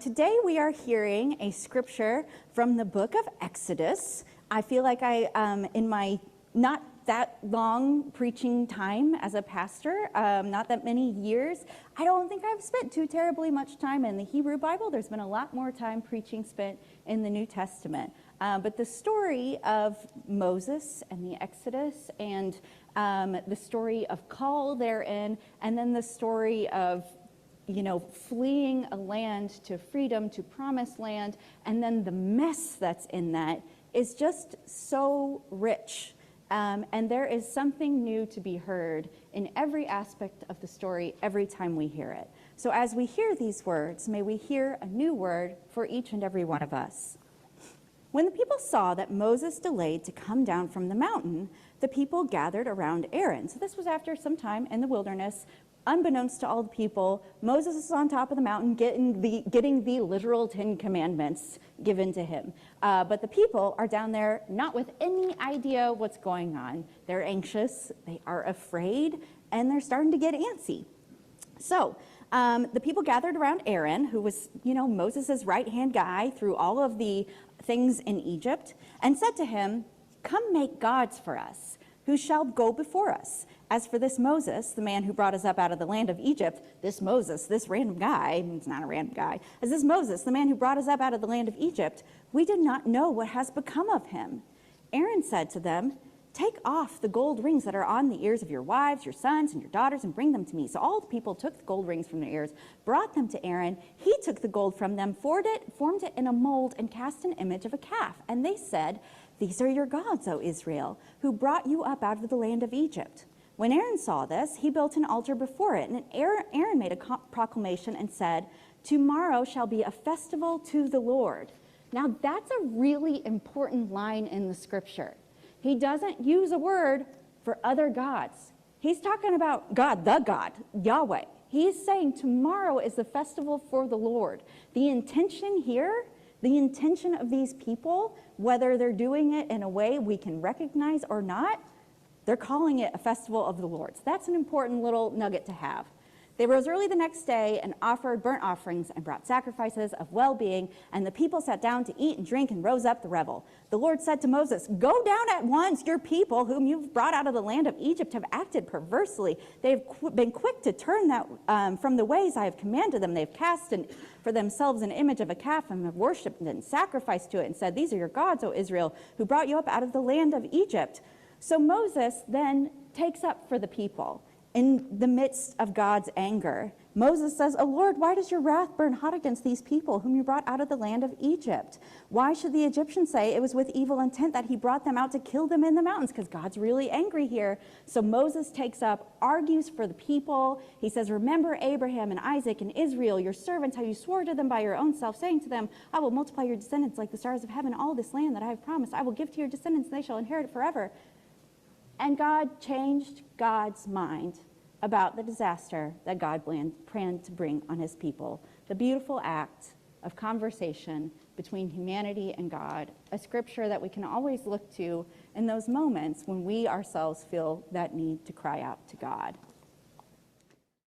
Today we are hearing a scripture from the book of Exodus. I feel like in my not that long preaching time as a pastor, not that many years, I don't think I've spent too terribly much time in the Hebrew Bible. There's been a lot more time preaching spent in the New Testament. But the story of Moses and the Exodus and the story of call therein, and then the story of fleeing a land to freedom, to promised land, and then the mess that's in that is just so rich. And there is something new to be heard in every aspect of the story every time we hear it. So as we hear these words, may we hear a new word for each and every one of us. When the people saw that Moses delayed to come down from the mountain, the people gathered around Aaron. So this was after some time in the wilderness. Unbeknownst to all the people, Moses is on top of the mountain getting the literal 10 commandments given to him. But the people are down there not with any idea what's going on. They're anxious, they are afraid, and they're starting to get antsy. So the people gathered around Aaron, who was, Moses' right-hand guy through all of the things in Egypt, and said to him, "Come make gods for us, who shall go before us. As for this Moses, the man who brought us up out of the land of Egypt," this Moses, this random guy, it's not a random guy, "as this Moses, the man who brought us up out of the land of Egypt, we did not know what has become of him." Aaron said to them, "Take off the gold rings that are on the ears of your wives, your sons, and your daughters, and bring them to me." So all the people took the gold rings from their ears, brought them to Aaron. He took the gold from them, formed it in a mold, and cast an image of a calf. And they said, "These are your gods, O Israel, who brought you up out of the land of Egypt." When Aaron saw this, he built an altar before it, and Aaron made a proclamation and said, "Tomorrow shall be a festival to the Lord." Now that's a really important line in the scripture. He doesn't use a word for other gods. He's talking about God, the God, Yahweh. He's saying tomorrow is the festival for the Lord. The intention here, the intention of these people, whether they're doing it in a way we can recognize or not, they're calling it a festival of the Lord. So that's an important little nugget to have. They rose early the next day and offered burnt offerings and brought sacrifices of well-being, and the people sat down to eat and drink and rose up to revel. The Lord said to Moses, "Go down at once. Your people, whom you've brought out of the land of Egypt, have acted perversely. They've been quick to turn from the ways I have commanded them. They've cast for themselves an image of a calf and have worshipped and sacrificed to it and said, 'These are your gods, O Israel, who brought you up out of the land of Egypt.'" So Moses then takes up for the people in the midst of God's anger. Moses says, "Oh Lord, why does your wrath burn hot against these people whom you brought out of the land of Egypt? Why should the Egyptians say it was with evil intent that he brought them out to kill them in the mountains?" Because God's really angry here. So Moses takes up, argues for the people. He says, "Remember Abraham and Isaac and Israel, your servants, how you swore to them by your own self, saying to them, 'I will multiply your descendants like the stars of heaven. All this land that I have promised, I will give to your descendants, and they shall inherit it forever.'" And God changed God's mind about the disaster that God planned to bring on his people. The beautiful act of conversation between humanity and God, a scripture that we can always look to in those moments when we ourselves feel that need to cry out to God.